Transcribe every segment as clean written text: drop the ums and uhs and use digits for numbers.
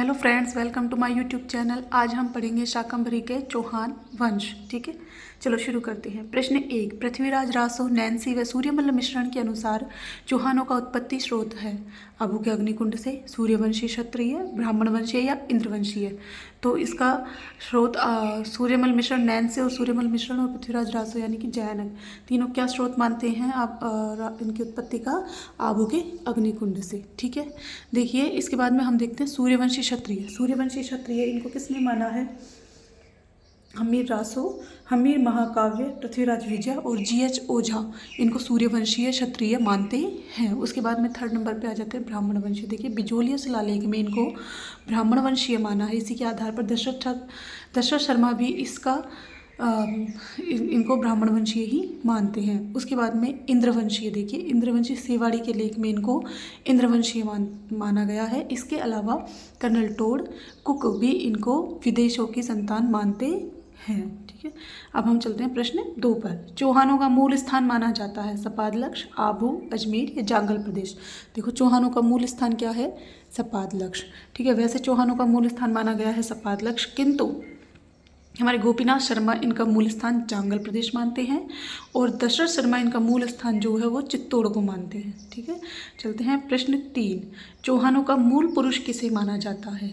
Hello friends, welcome to my YouTube channel. आज हम पढ़ेंगे शाकंभरी के चौहान वंश। ठीक है, चलो शुरू करते हैं। प्रश्न 1, पृथ्वीराज, रासो, नैन्सी व सूर्यमल्ल मिश्रण के अनुसार चौहानों का उत्पत्ति स्रोत है। आबू के अग्निकुंड से, सूर्यवंशी, क्षत्रिय, ब्राह्मण वंशीय या इंद्रवंशीय। तो इसका स्रोत सूर्यमल मिश्रण नैन्सी और सूर्यमल मिश्रण और पृथ्वीराज रासो यानी कि जैनक तीनों क्या स्रोत मानते हैं आप इनकी उत्पत्ति का? आबू के अग्निकुंड से। ठीक है, देखिए इसके बाद में हम देखते हैं सूर्यवंशी क्षत्रिय। सूर्यवंशी क्षत्रिय इनको किसने माना है? हमीर रासो, हमीर महाकाव्य, पृथ्वीराज विजय और जीएच ओझा इनको सूर्यवंशीय क्षत्रिय मानते हैं। उसके बाद में थर्ड नंबर पे आ जाते हैं ब्राह्मण वंशीय। देखिए बिजोलिया शिलालेख में इनको ब्राह्मण वंशीय माना है। इसी के आधार पर दशरथ शर्मा भी इसका इनको ब्राह्मण वंशीय ही मानते हैं। उसके बाद में इंद्रवंशीय, देखिए इंद्रवंशी सेवाड़ी के लेख में इनको इंद्रवंशीय माना गया है। इसके अलावा कर्नल टोड, कुक भी इनको विदेशों की संतान मानते हैं। ठीक है, अब हम चलते हैं प्रश्न 2 पर। चौहानों का मूल स्थान माना जाता है सपादलक्ष, आबू, अजमेर या जांगल प्रदेश। देखो चौहानों का मूल स्थान क्या है? सपादलक्ष। ठीक है, वैसे चौहानों का मूल स्थान माना गया है सपादलक्ष, किंतु हमारे गोपीनाथ शर्मा इनका मूल स्थान जांगल प्रदेश मानते हैं और दशरथ शर्मा इनका मूल स्थान जो है वो चित्तौड़ को मानते हैं। ठीक है, चलते हैं प्रश्न 3, चौहानों का मूल पुरुष किसे माना जाता है?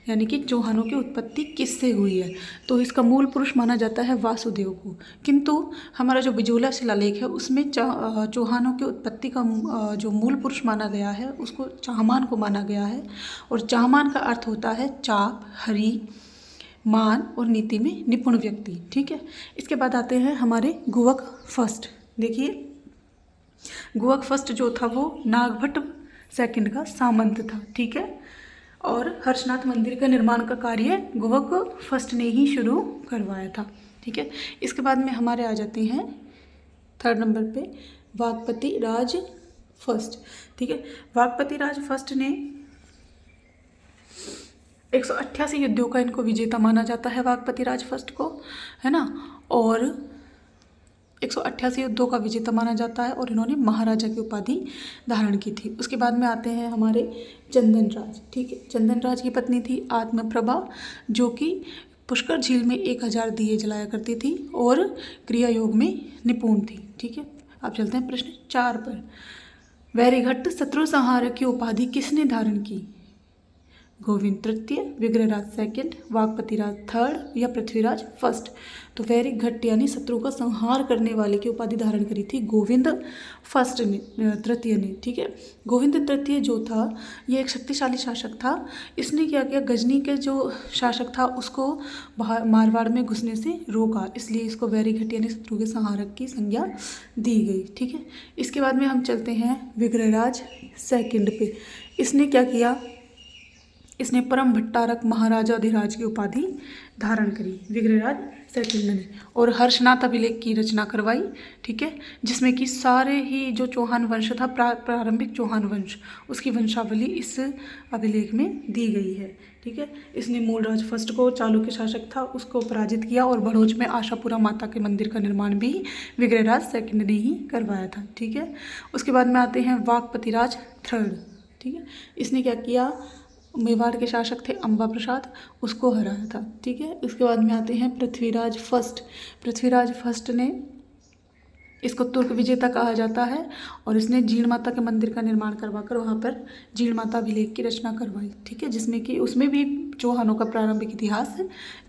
यानी कि चौहानों की उत्पत्ति किससे हुई है? तो इसका मूल पुरुष माना जाता है वासुदेव को, किंतु हमारा जो बिजोला शिलालेख है उसमें चौहानों की उत्पत्ति का जो मूल पुरुष माना गया है उसको चाहमान को माना गया है। और चाहमान का अर्थ होता है चाप, हरि, मान और नीति में निपुण व्यक्ति। ठीक है, इसके बाद आते हैं हमारे गुवक फर्स्ट। देखिए गुवक फर्स्ट जो था वो नागभट्ट सेकंड का सामंत था। ठीक है, और हर्षनाथ मंदिर का निर्माण का कार्य गुवक फर्स्ट ने ही शुरू करवाया था। ठीक है, इसके बाद में हमारे आ जाते हैं थर्ड नंबर पे वागपति राज फर्स्ट। ठीक है, वागपति राज फर्स्ट ने 188 युद्धों का इनको विजेता माना जाता है वागपति राज फर्स्ट को, है ना। और 188 युद्धों का विजेता माना जाता है और इन्होंने महाराजा की उपाधि धारण की थी। उसके बाद में आते हैं हमारे चंदन राज। ठीक है, चंदन राज की पत्नी थी आत्मप्रभा, जो कि पुष्कर झील में 1000 दिए जलाया करती थी और क्रिया योग में निपुण थी। ठीक है, अब चलते हैं प्रश्न 4 पर। वैरीघट्ट शत्रु संहारक की उपाधि किसने धारण की? गोविंद तृतीय, विग्रहराज सेकंड, वागपतिराज थर्ड या पृथ्वीराज फर्स्ट। तो वैरीघट्ट यानी शत्रु का संहार करने वाले की उपाधि धारण करी थी गोविंद फर्स्ट ने, तृतीय ने। ठीक है, गोविंद तृतीय जो था ये एक शक्तिशाली शासक था। इसने क्या किया, गजनी के जो शासक था उसको मारवाड़ में घुसने से रोका, इसलिए इसको वैरीघट्ट यानी शत्रु के संहारक की संज्ञा दी गई। ठीक है, इसके बाद में हम चलते हैं विग्रहराज सेकंड पे। इसने क्या किया, इसने परम भट्टारक महाराजाधिराज की उपाधि धारण करी विग्रहराज सेकंड ने, और हर्षनाथ अभिलेख की रचना करवाई। ठीक है, जिसमें कि सारे ही जो चौहान वंश था, प्रारंभिक चौहान वंश, उसकी वंशावली इस अभिलेख में दी गई है। ठीक है, इसने मूलराज फर्स्ट को, चालुक्य शासक था, उसको पराजित किया और भड़ोच में आशापुरा माता के मंदिर का निर्माण भी विग्रहराज सेकंड ने ही करवाया था। ठीक है, उसके बाद में आते हैं वागपतिराज थर्ड। ठीक है, इसने क्या किया, मेवाड़ के शासक थे अम्बा प्रसाद, उसको हराया था। ठीक है, उसके बाद में आते हैं पृथ्वीराज फर्स्ट। पृथ्वीराज फर्स्ट ने, इसको तुर्क विजेता कहा जाता है, और इसने जीण माता के मंदिर का निर्माण करवाकर वहाँ पर जीण माता अभिलेख की रचना करवाई। ठीक है, जिसमें कि उसमें भी चौहानों का प्रारंभिक इतिहास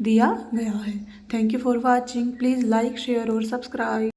दिया गया है। Thank you for watching. Please like, share और सब्सक्राइब।